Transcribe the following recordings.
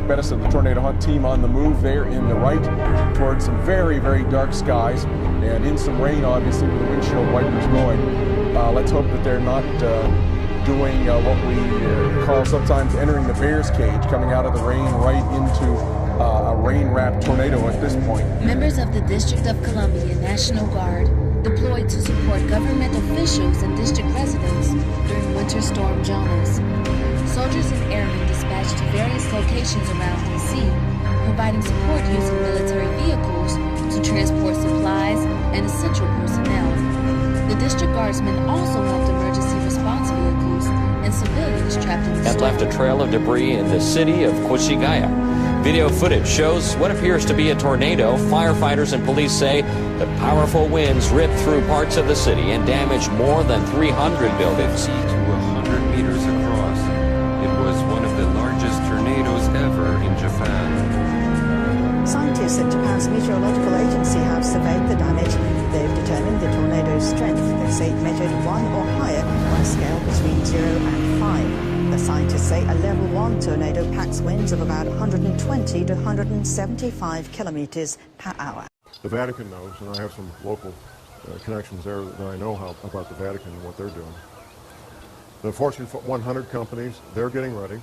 Bettis of the Tornado Hunt team on the move there in the right towards some very, very dark skies and in some rain, obviously, with the windshield wipers going. Let's hope that they're not doing what we call sometimes entering the bear's cage, coming out of the rain right into a rain-wrapped tornado at this point. Members of the District of Columbia National Guard deployed to support government officials and district residents during Winter Storm Jonas. Soldiers and airmen dispatched to various locations around D.C., providing support using military vehicles to transport supplies and essential personnel. The district guardsmen also helped emergency response vehicles and civilians trapped in the and left a trail of debris in the city of Quishigaya. Video footage shows what appears to be a tornado. Firefighters and police say the powerful winds ripped through parts of the city and damaged more than 300 buildings. 50 to 100 meters across. It was one of the largest tornadoes ever in Japan. Scientists at Japan's meteorological agency have surveyed the damage. They've determined the tornado's strength. They say it measured 1 or higher on a scale between 0 and 5. The scientists say a level 1 tornado packs winds of about 120 to 175 kilometers per hour. The Vatican knows, and I have some local connections there that I know about the Vatican and what they're doing. The Fortune 100 companies, they're getting ready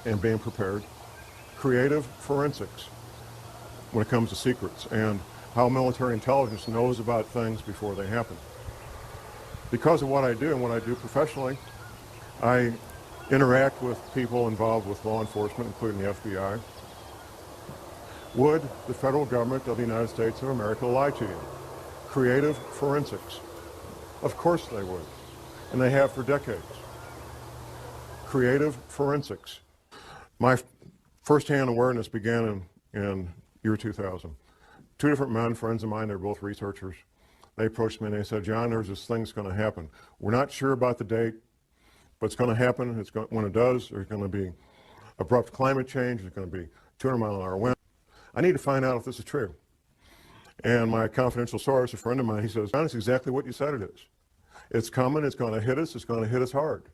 and being prepared. Creative forensics when it comes to secrets and how military intelligence knows about things before they happen. Because of what I do and what I do professionally, I interact with people involved with law enforcement, including the FBI. Would the federal government of the United States of America lie to you? Creative forensics. Of course they would, and they have for decades. Creative forensics. My first-hand awareness began in year 2000. Two different men, friends of mine, they're both researchers. They approached me and they said, John, there's this thing's going to happen. We're not sure about the date, but it's going to happen. When it does, there's going to be abrupt climate change. There's going to be 200-mile-an-hour wind. I need to find out if this is true. And my confidential source, a friend of mine, he says, John, it's exactly what you said it is. It's coming. It's going to hit us. It's going to hit us hard.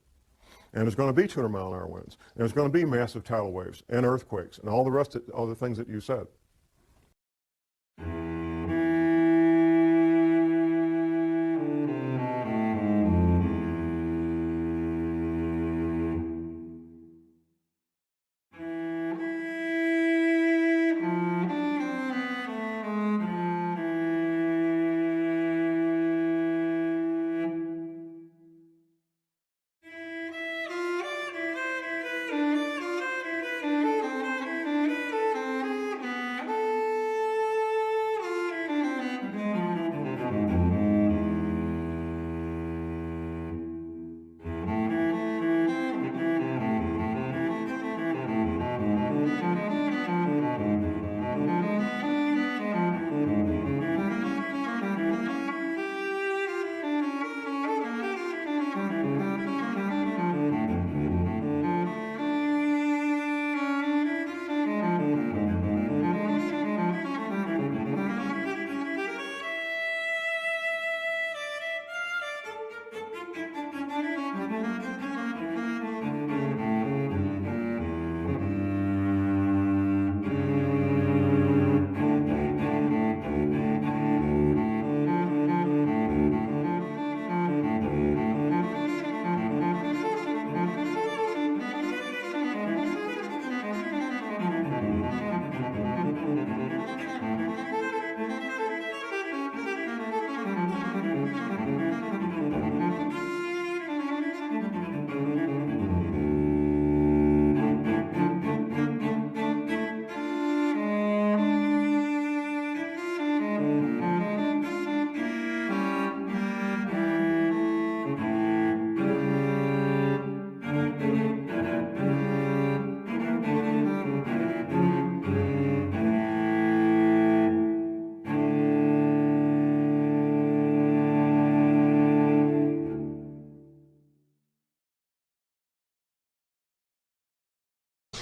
And there's going to be 200-mile-an-hour winds. And there's going to be massive tidal waves and earthquakes and all the rest of all the things that you said.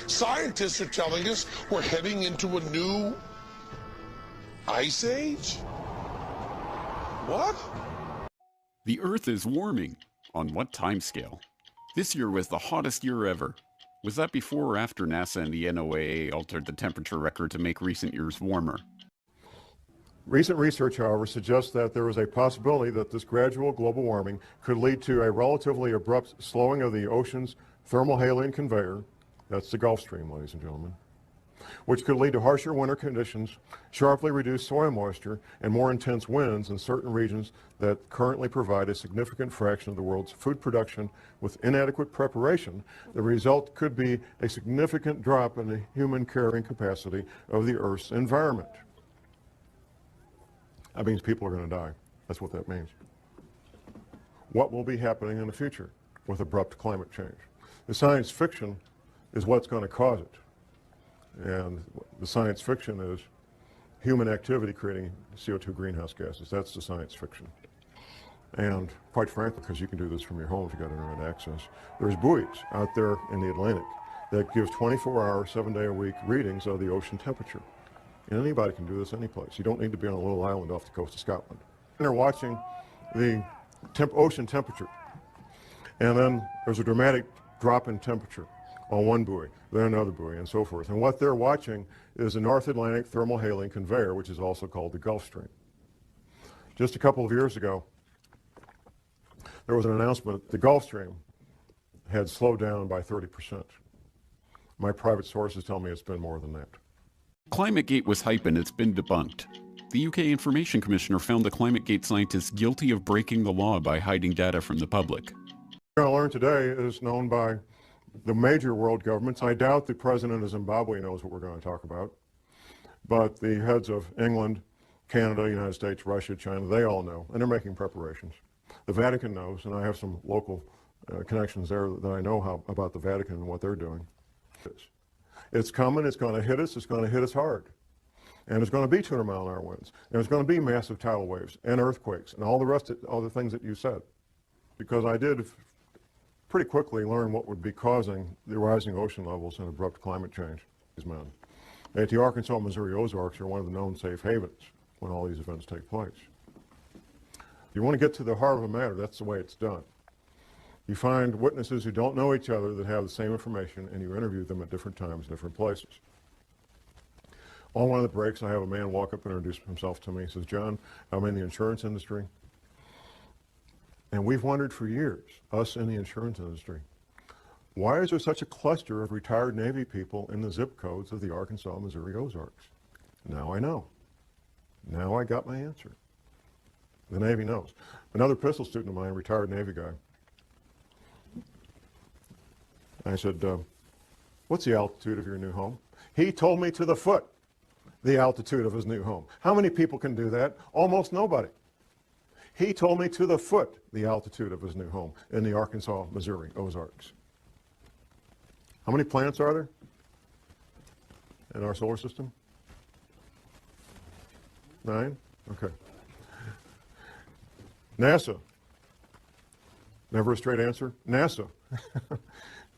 Scientists are telling us we're heading into a new ice age? What? The Earth is warming. On what timescale? This year was the hottest year ever. Was that before or after NASA and the N.W.O altered the temperature record to make recent years warmer? Recent research, however, suggests that there is a possibility that this gradual global warming could lead to a relatively abrupt slowing of the ocean's thermohaline conveyor, that's the Gulf Stream, ladies and gentlemen, which could lead to harsher winter conditions, sharply reduced soil moisture, and more intense winds in certain regions that currently provide a significant fraction of the world's food production. With inadequate preparation, the result could be a significant drop in the human carrying capacity of the Earth's environment. That means people are going to die. That's what that means. What will be happening in the future with abrupt climate change? The science fiction is what's going to cause it. And the science fiction is human activity creating CO2 greenhouse gases. That's the science fiction. And quite frankly, because you can do this from your home if you've got internet access, there's buoys out there in the Atlantic that give 24-hour, 7-day-a-week readings of the ocean temperature. And anybody can do this any place. You don't need to be on a little island off the coast of Scotland. And they're watching the ocean temperature. And then there's a dramatic drop in temperature on one buoy, then another buoy, and so forth. And what they're watching is the North Atlantic thermohaline conveyor, which is also called the Gulf Stream. Just a couple of years ago, there was an announcement that the Gulf Stream had slowed down by 30%. My private sources tell me it's been more than that. ClimateGate was hype and it's been debunked. The UK Information Commissioner found the ClimateGate scientists guilty of breaking the law by hiding data from the public. What we're going to learn today is known by the major world governments. I doubt the president of Zimbabwe knows what we're going to talk about, but the heads of England, Canada, United States, Russia, China, they all know, and they're making preparations. The Vatican knows, and I have some local connections there that I know about the Vatican and what they're doing. It's coming, it's going to hit us hard. And there's going to be 200-mile-an-hour winds, and there's going to be massive tidal waves and earthquakes and all the rest of all the things that you said. Because I did pretty quickly learn what would be causing the rising ocean levels and abrupt climate change. These men at the Arkansas, Missouri Ozarks are one of the known safe havens when all these events take place. If you want to get to the heart of a matter, that's the way it's done. You find witnesses who don't know each other that have the same information, and you interview them at different times, different places. On one of the breaks, I have a man walk up and introduce himself to me. He says, "John, I'm in the insurance industry, and we've wondered for years, us in the insurance industry, why is there such a cluster of retired Navy people in the zip codes of the Arkansas, Missouri Ozarks? Now I know. Now I got my answer." The Navy knows. Another pistol student of mine, a retired Navy guy, I said, "What's the altitude of your new home?" He told me to the foot the altitude of his new home. How many people can do that? Almost nobody. He told me to the foot the altitude of his new home in the Arkansas, Missouri Ozarks. How many planets are there in our solar system? 9? Okay. NASA. Never a straight answer. NASA.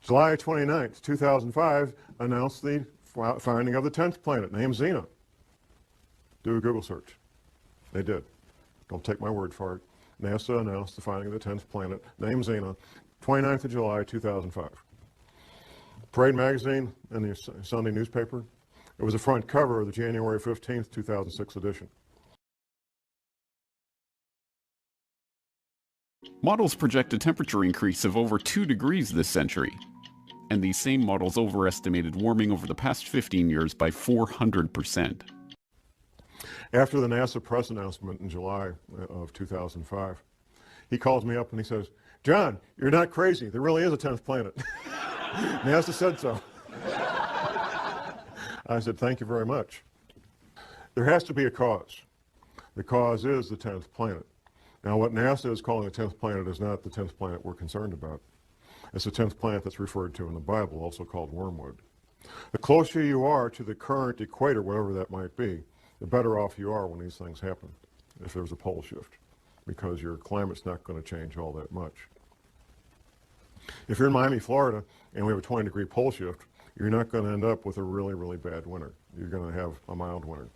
July 29th, 2005, announced the finding of the 10th planet, named Xena. Do a Google search. They did. Don't take my word for it. NASA announced the finding of the 10th planet, named Xena, 29th of July, 2005. Parade magazine and the Sunday newspaper. It was the front cover of the January 15th, 2006 edition. Models project a temperature increase of over 2 degrees this century. And these same models overestimated warming over the past 15 years by 400%. After the NASA press announcement in July of 2005, he calls me up and he says, "John, you're not crazy. There really is a 10th planet." NASA said so. I said, "Thank you very much." There has to be a cause. The cause is the 10th planet. Now, what NASA is calling the 10th planet is not the 10th planet we're concerned about. It's the 10th planet that's referred to in the Bible, also called wormwood. The closer you are to the current equator, whatever that might be, the better off you are when these things happen, if there's a pole shift, because your climate's not going to change all that much. If you're in Miami, Florida, and we have a 20-degree pole shift, you're not going to end up with a really, really bad winter. You're going to have a mild winter.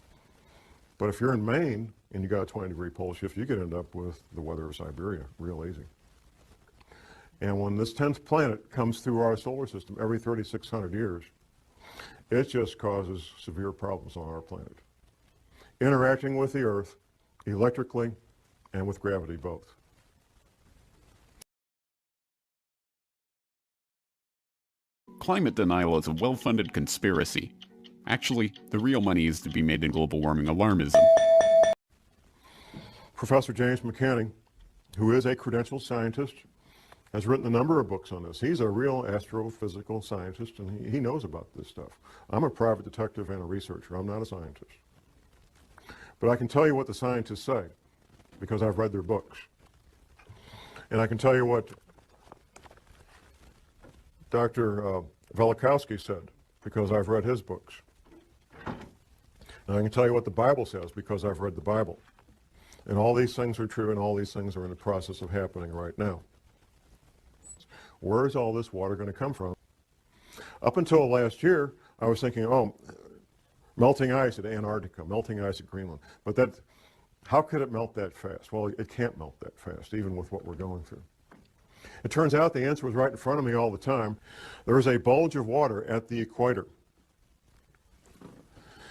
But if you're in Maine and you got a 20-degree pole shift, you could end up with the weather of Siberia real easy. And when this 10th planet comes through our solar system every 3,600 years, it just causes severe problems on our planet, interacting with the Earth electrically and with gravity both. Climate denial is a well-funded conspiracy. Actually, the real money is to be made in global warming alarmism. Professor James McCanning, who is a credentialed scientist, has written a number of books on this. He's a real astrophysical scientist, and he knows about this stuff. I'm a private detective and a researcher. I'm not a scientist. But I can tell you what the scientists say, because I've read their books. And I can tell you what Dr. Velikowski said, because I've read his books. And I can tell you what the Bible says, because I've read the Bible. And all these things are true, and all these things are in the process of happening right now. Where is all this water going to come from? Up until last year, I was thinking, oh, melting ice at Antarctica, melting ice at Greenland. But that, how could it melt that fast? Well, it can't melt that fast, even with what we're going through. It turns out the answer was right in front of me all the time. There is a bulge of water at the equator.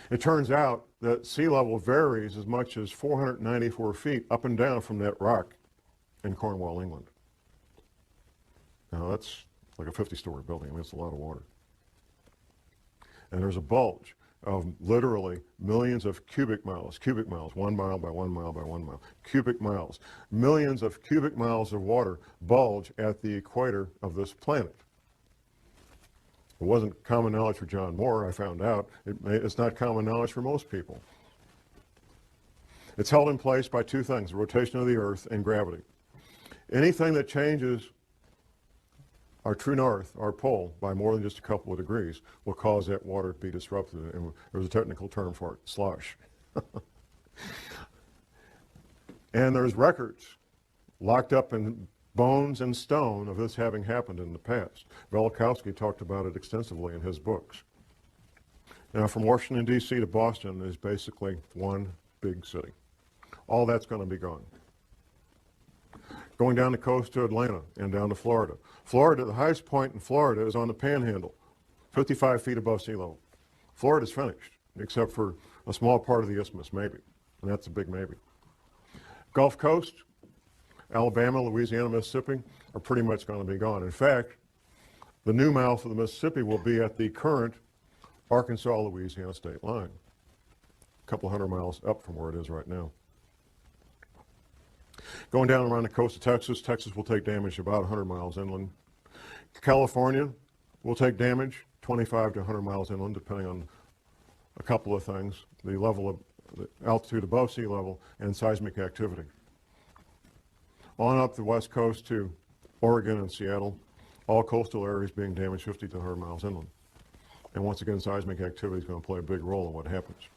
It turns out that sea level varies as much as 494 feet up and down from that rock in Cornwall, England. Now that's like a 50-story building. I mean, it's a lot of water. And there's a bulge of literally millions of cubic miles, 1 mile by 1 mile by 1 mile, cubic miles, millions of cubic miles of water bulge at the equator of this planet. It wasn't common knowledge for John Moore, I found out. It's not common knowledge for most people. It's held in place by two things, the rotation of the Earth and gravity. Anything that changes our true north, our pole, by more than just a couple of degrees will cause that water to be disrupted. And there's a technical term for it, slosh. And there's records locked up in bones and stone of this having happened in the past. Velikowski talked about it extensively in his books. Now, from Washington, D.C. to Boston is basically one big city. All that's going to be gone. Going down the coast to Atlanta and down to Florida. Florida, the highest point in Florida is on the Panhandle, 55 feet above sea level. Florida's finished, except for a small part of the isthmus, maybe. And that's a big maybe. Gulf Coast, Alabama, Louisiana, Mississippi are pretty much going to be gone. In fact, the new mouth of the Mississippi will be at the current Arkansas-Louisiana state line, a couple hundred miles up from where it is right now. Going down around the coast of Texas, Texas will take damage about 100 miles inland. California will take damage 25 to 100 miles inland, depending on a couple of things, the level of the altitude above sea level and seismic activity. On up the west coast to Oregon and Seattle, all coastal areas being damaged 50 to 100 miles inland. And once again, seismic activity is going to play a big role in what happens.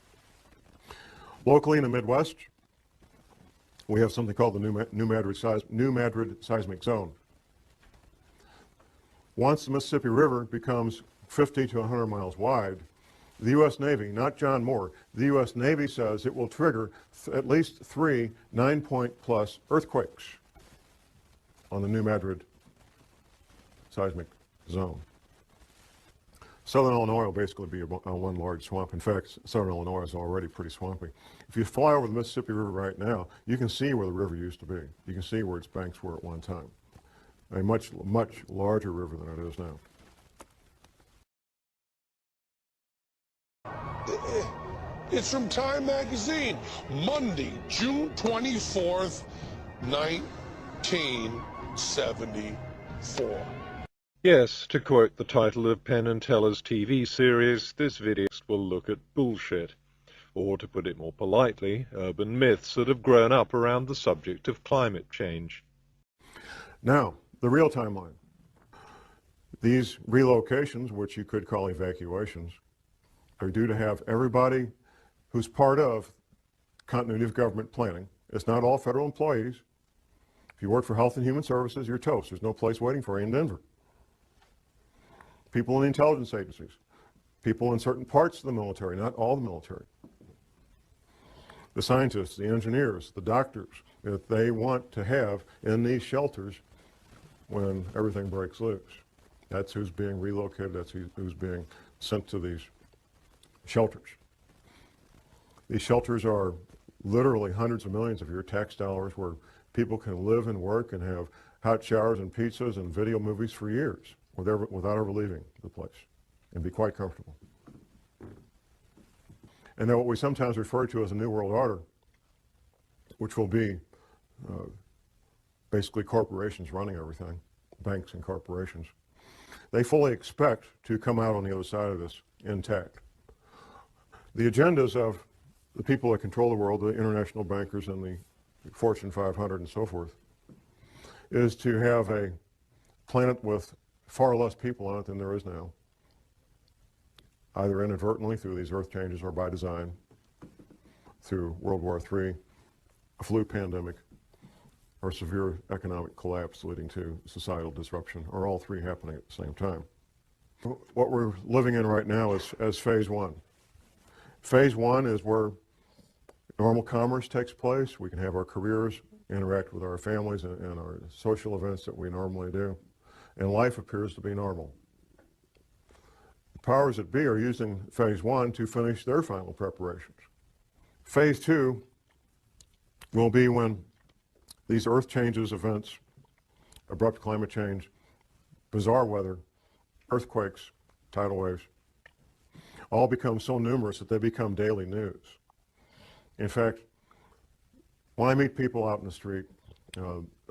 Locally in the Midwest, we have something called the New Madrid seismic zone. Once the Mississippi River becomes 50 to 100 miles wide, the U.S. Navy, not John Moore, the U.S. Navy says it will trigger at least 3 9-point+ earthquakes on the New Madrid seismic zone. Southern Illinois will basically be one large swamp. In fact, Southern Illinois is already pretty swampy. If you fly over the Mississippi River right now, you can see where the river used to be. You can see where its banks were at one time. A much, much larger river than it is now. It's from Time Magazine, Monday, June 24th, 1974. Yes, to quote the title of Penn and Teller's TV series, this video will look at bullshit. Or, to put it more politely, urban myths that have grown up around the subject of climate change. Now, the real timeline. These relocations, which you could call evacuations, are due to have everybody who's part of continuity of government planning. It's not all federal employees. If you work for Health and Human Services, you're toast. There's no place waiting for you in Denver. People in the intelligence agencies, people in certain parts of the military, not all the military. The scientists, the engineers, the doctors, that they want to have in these shelters when everything breaks loose. That's who's being relocated, that's who's being sent to these shelters. These shelters are literally hundreds of millions of your tax dollars where people can live and work and have hot showers and pizzas and video movies for years without ever leaving the place and be quite comfortable. And then what we sometimes refer to as a New World Order, which will be basically corporations running everything, banks and corporations, they fully expect to come out on the other side of this intact. The agendas of the people that control the world, the international bankers and the Fortune 500 and so forth, is to have a planet with far less people on it than there is now, either inadvertently through these earth changes or by design, through World War III, a flu pandemic, or severe economic collapse leading to societal disruption, or all three happening at the same time. What we're living in right now is as phase one. Phase one is where normal commerce takes place. We can have our careers, interact with our families and our social events that we normally do, and life appears to be normal. The powers that be are using phase one to finish their final preparations. Phase two will be when these earth changes events, abrupt climate change, bizarre weather, earthquakes, tidal waves, all become so numerous that they become daily news. In fact, when I meet people out in the street,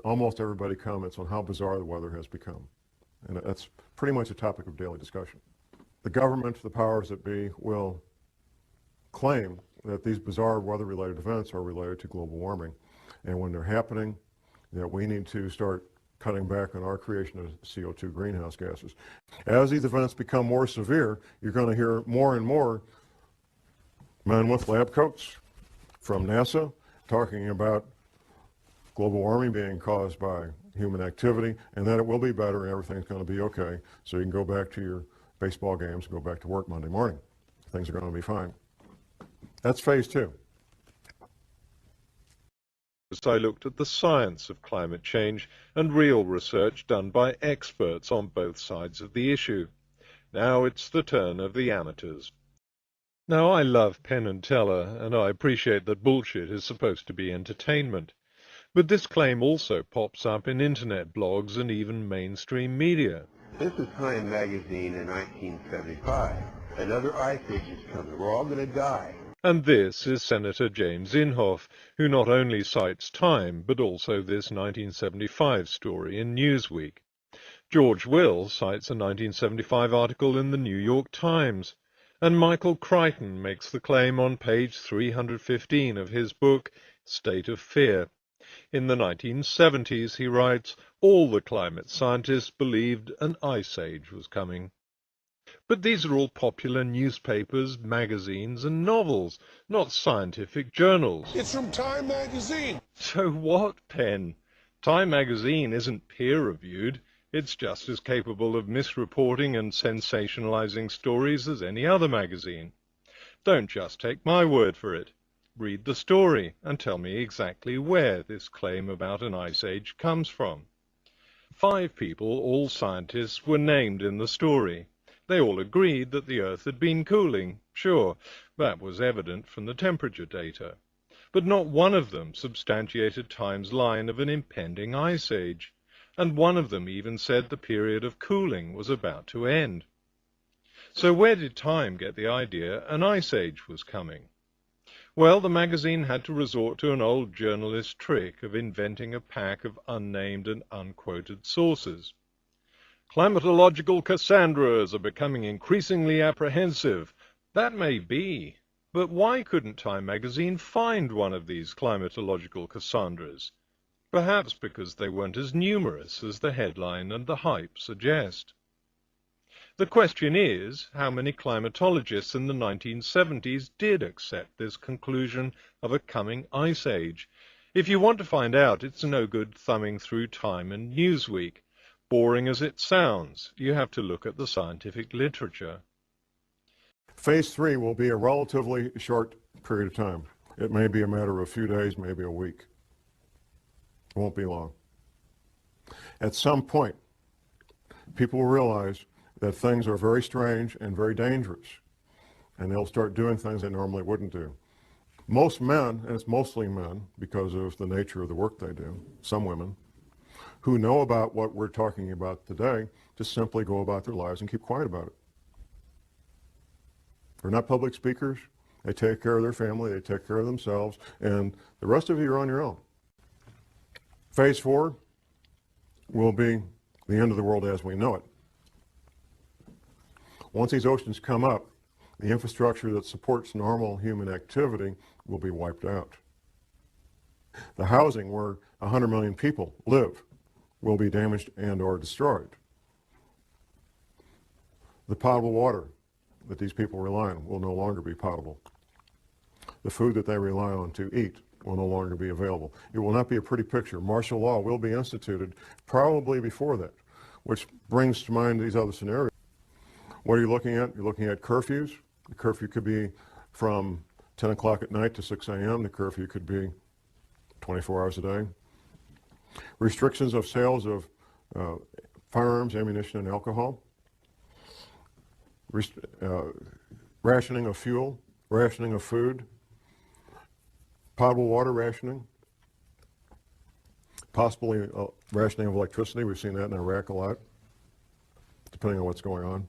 almost everybody comments on how bizarre the weather has become. And that's pretty much a topic of daily discussion. The government, the powers that be, will claim that these bizarre weather-related events are related to global warming. And when they're happening, that we need to start cutting back on our creation of CO2 greenhouse gases. As these events become more severe, you're going to hear more and more men with lab coats from NASA talking about global warming being caused by human activity, and that it will be better and everything's going to be okay, so you can go back to your baseball games and go back to work Monday morning. Things are going to be fine. That's phase two. I looked at the science of climate change and real research done by experts on both sides of the issue. Now it's the turn of the amateurs. Now, I love Penn and Teller, and I appreciate that bullshit is supposed to be entertainment. But this claim also pops up in internet blogs and even mainstream media. This is Time magazine in 1975. Another ice age is coming. We're all going to die. And this is Senator James Inhofe, who not only cites Time, but also this 1975 story in Newsweek. George Will cites a 1975 article in the New York Times. And Michael Crichton makes the claim on page 315 of his book, State of Fear. In the 1970s, he writes, all the climate scientists believed an ice age was coming. But these are all popular newspapers, magazines, and novels, not scientific journals. It's from Time magazine. So what, Penn? Time magazine isn't peer-reviewed. It's just as capable of misreporting and sensationalizing stories as any other magazine. Don't just take my word for it. Read the story and tell me exactly where this claim about an ice age comes from. 5 people, all scientists, were named in the story. They all agreed that the Earth had been cooling. Sure, that was evident from the temperature data. But not one of them substantiated Time's line of an impending ice age. And one of them even said the period of cooling was about to end. So where did Time get the idea an ice age was coming? Well, the magazine had to resort to an old journalist trick of inventing a pack of unnamed and unquoted sources. Climatological Cassandras are becoming increasingly apprehensive. That may be, but why couldn't Time magazine find one of these climatological Cassandras? Perhaps because they weren't as numerous as the headline and the hype suggest. The question is, how many climatologists in the 1970s did accept this conclusion of a coming ice age? If you want to find out, it's no good thumbing through Time and Newsweek. Boring as it sounds, you have to look at the scientific literature. Phase 3 will be a relatively short period of time. It may be a matter of a few days, maybe a week. It won't be long. At some point, people will realize that things are very strange and very dangerous, and they'll start doing things they normally wouldn't do. Most men, and it's mostly men because of the nature of the work they do, some women, who know about what we're talking about today, just simply go about their lives and keep quiet about it. They're not public speakers. They take care of their family, they take care of themselves, and the rest of you are on your own. Phase 4 will be the end of the world as we know it. Once these oceans come up, the infrastructure that supports normal human activity will be wiped out. The housing where 100 million people live will be damaged and or destroyed. The potable water that these people rely on will no longer be potable. The food that they rely on to eat will no longer be available. It will not be a pretty picture. Martial law will be instituted probably before that, which brings to mind these other scenarios. What are you looking at? You're looking at curfews. The curfew could be from 10 o'clock at night to 6 a.m. The curfew could be 24 hours a day. Restrictions of sales of firearms, ammunition, and alcohol. Rationing of fuel, rationing of food, potable water rationing, possibly rationing of electricity. We've seen that in Iraq a lot, depending on what's going on.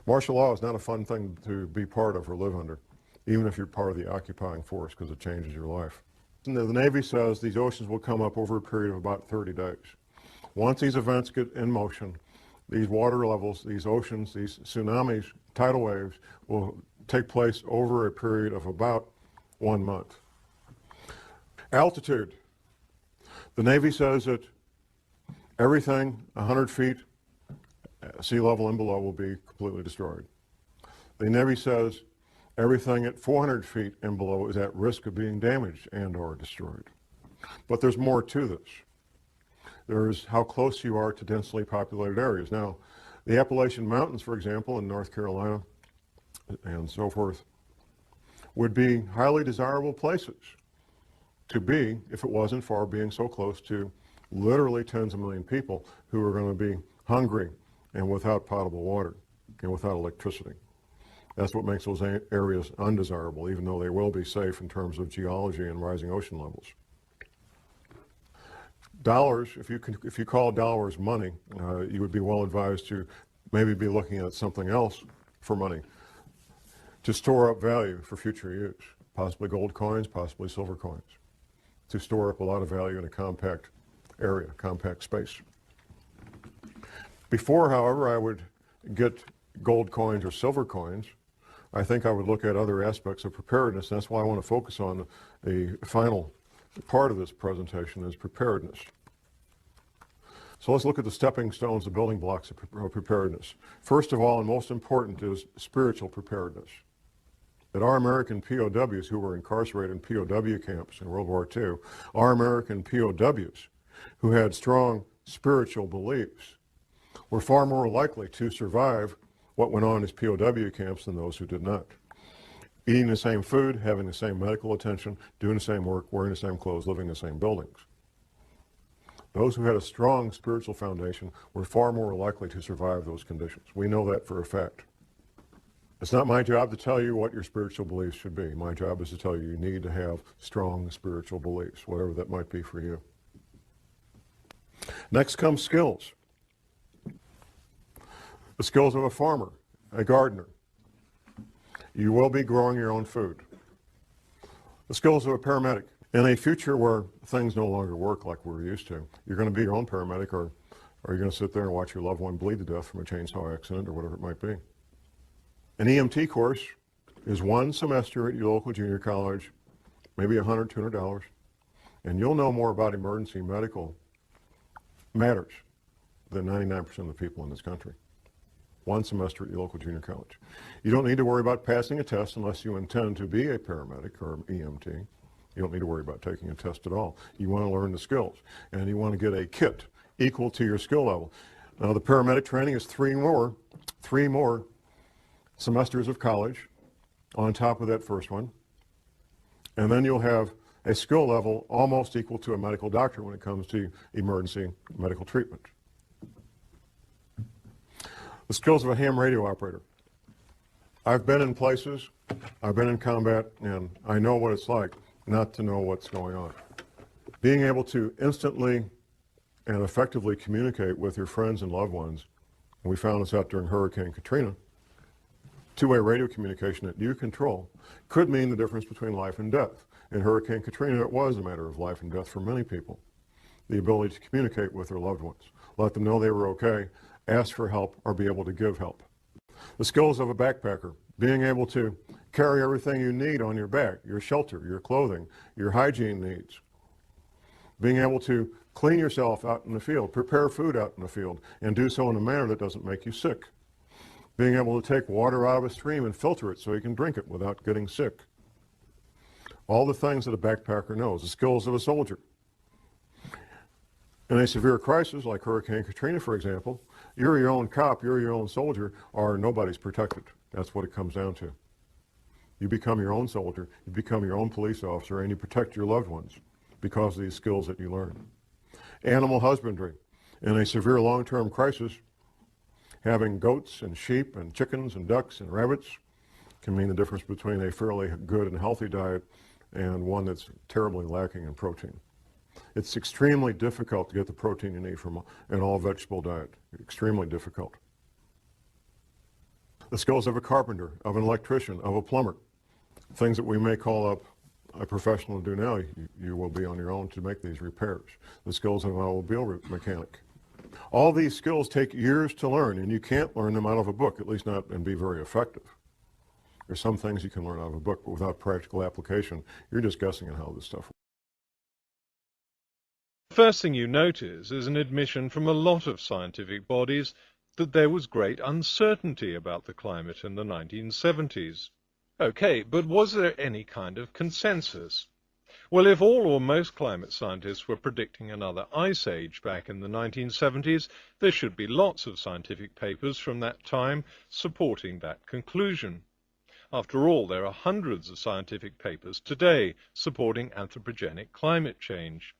Martial law is not a fun thing to be part of or live under, even if you're part of the occupying force, because it changes your life. And the Navy says these oceans will come up over a period of about 30 days. Once these events get in motion, these water levels, these oceans, these tsunamis, tidal waves will take place over a period of about 1 month. Altitude. The Navy says that everything 100 feet sea level and below will be completely destroyed. The Navy says everything at 400 feet and below is at risk of being damaged and or destroyed. But there's more to this. There's how close you are to densely populated areas. Now, the Appalachian Mountains, for example, in North Carolina and so forth, would be highly desirable places to be if it wasn't for being so close to literally tens of million people who are going to be hungry and without potable water and without electricity. That's what makes those areas undesirable, even though they will be safe in terms of geology and rising ocean levels. Dollars, if you call dollars money, you would be well advised to maybe be looking at something else for money to store up value for future use, possibly gold coins, possibly silver coins, to store up a lot of value in a compact area, compact space. Before, however, I would get gold coins or silver coins, I think I would look at other aspects of preparedness. That's why I want to focus on the final part of this presentation is preparedness. So let's look at the stepping stones, the building blocks of preparedness. First of all, and most important, is spiritual preparedness. That our American POWs who were incarcerated in POW camps in World War II, our American POWs who had strong spiritual beliefs, were far more likely to survive what went on in his POW camps than those who did not. Eating the same food, having the same medical attention, doing the same work, wearing the same clothes, living in the same buildings. Those who had a strong spiritual foundation were far more likely to survive those conditions. We know that for a fact. It's not my job to tell you what your spiritual beliefs should be. My job is to tell you need to have strong spiritual beliefs, whatever that might be for you. Next comes skills. The skills of a farmer, a gardener. You will be growing your own food. The skills of a paramedic. In a future where things no longer work like we're used to, you're going to be your own paramedic, or you're going to sit there and watch your loved one bleed to death from a chainsaw accident or whatever it might be. An EMT course is 1 semester at your local junior college, maybe $100, $200, and you'll know more about emergency medical matters than 99% of the people in this country. 1 semester at your local junior college. You don't need to worry about passing a test unless you intend to be a paramedic or an EMT. You don't need to worry about taking a test at all. You want to learn the skills, and you want to get a kit equal to your skill level. Now, the paramedic training is 3 more semesters of college on top of that first one, and then you'll have a skill level almost equal to a medical doctor when it comes to emergency medical treatment. The skills of a ham radio operator. I've been in places, I've been in combat, and I know what it's like not to know what's going on. Being able to instantly and effectively communicate with your friends and loved ones, and we found this out during Hurricane Katrina, two-way radio communication that you control could mean the difference between life and death. In Hurricane Katrina, it was a matter of life and death for many people. The ability to communicate with their loved ones, let them know they were okay, ask for help, or be able to give help. The skills of a backpacker, being able to carry everything you need on your back, your shelter, your clothing, your hygiene needs. Being able to clean yourself out in the field, prepare food out in the field, and do so in a manner that doesn't make you sick. Being able to take water out of a stream and filter it so you can drink it without getting sick. All the things that a backpacker knows, the skills of a soldier. In a severe crisis like Hurricane Katrina, for example, you're your own cop, you're your own soldier, or nobody's protected. That's what it comes down to. You become your own soldier, you become your own police officer, and you protect your loved ones because of these skills that you learn. Animal husbandry. In a severe long-term crisis, having goats and sheep and chickens and ducks and rabbits can mean the difference between a fairly good and healthy diet and one that's terribly lacking in protein. It's extremely difficult to get the protein you need from an all-vegetable diet. Extremely difficult. The skills of a carpenter, of an electrician, of a plumber, things that we may call up a professional to do now, you will be on your own to make these repairs. The skills of an automobile mechanic. All these skills take years to learn, and you can't learn them out of a book, at least not and be very effective. There's some things you can learn out of a book, but without practical application, you're just guessing at how this stuff works. The first thing you notice is an admission from a lot of scientific bodies that there was great uncertainty about the climate in the 1970s. Okay, but was there any kind of consensus? Well, if all or most climate scientists were predicting another ice age back in the 1970s, there should be lots of scientific papers from that time supporting that conclusion. After all, there are hundreds of scientific papers today supporting anthropogenic climate change.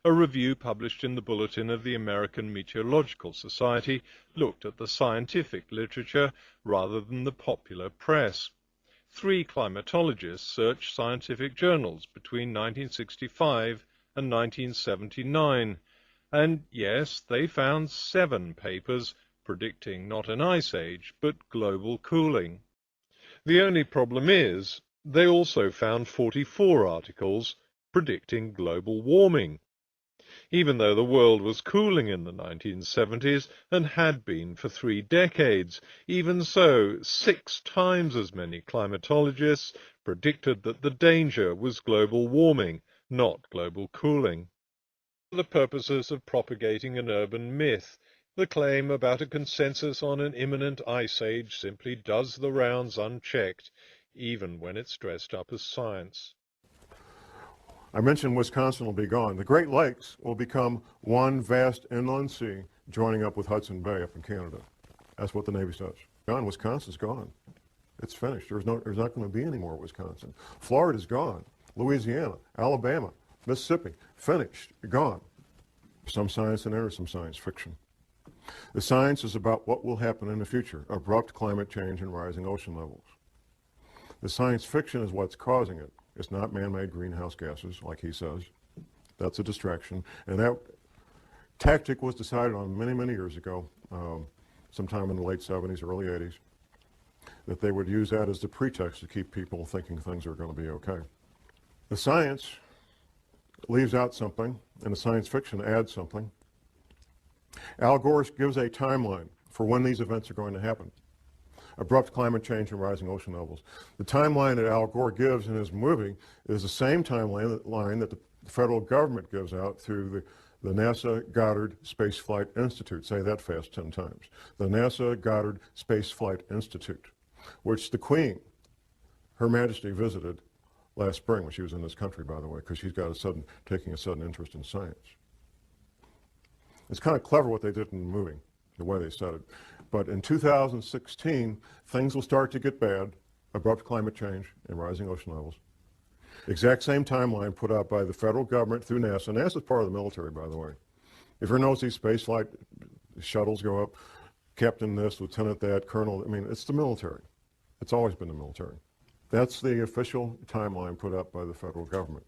A review published in the Bulletin of the American Meteorological Society looked at the scientific literature rather than the popular press. 3 climatologists searched scientific journals between 1965 and 1979, and yes, they found 7 papers predicting not an ice age, but global cooling. The only problem is, they also found 44 articles predicting global warming. Even though the world was cooling in the 1970s and had been for 3 decades, even so, 6 times as many climatologists predicted that the danger was global warming, not global cooling. For the purposes of propagating an urban myth, the claim about a consensus on an imminent ice age simply does the rounds unchecked, even when it's dressed up as science. I mentioned Wisconsin will be gone. The Great Lakes will become one vast inland sea joining up with Hudson Bay up in Canada. That's what the Navy says. Gone. Wisconsin's gone. It's finished. There's not going to be any more Wisconsin. Florida's gone. Louisiana, Alabama, Mississippi, finished, gone. Some science in there, some science fiction. The science is about what will happen in the future, abrupt climate change and rising ocean levels. The science fiction is what's causing it. It's not man-made greenhouse gases, like he says. That's a distraction. And that tactic was decided on many, many years ago, sometime in the late 70s, early 80s, that they would use that as the pretext to keep people thinking things are going to be okay. The science leaves out something, and the science fiction adds something. Al Gore gives a timeline for when these events are going to happen. Abrupt climate change and rising ocean levels. The timeline that Al Gore gives in his movie is the same timeline that the federal government gives out through the NASA Goddard Space Flight Institute. Say that fast 10 times. The NASA Goddard Space Flight Institute, which the Queen, Her Majesty, visited last spring when she was in this country, by the way, because she's got taking a sudden interest in science. It's kind of clever what they did in the movie, the way they said it. But in 2016, things will start to get bad, abrupt climate change and rising ocean levels. Exact same timeline put out by the federal government through NASA. NASA is part of the military, by the way. If you notice, these space flight shuttles go up, captain this, lieutenant that, colonel, I mean, it's the military. It's always been the military. That's the official timeline put up by the federal government.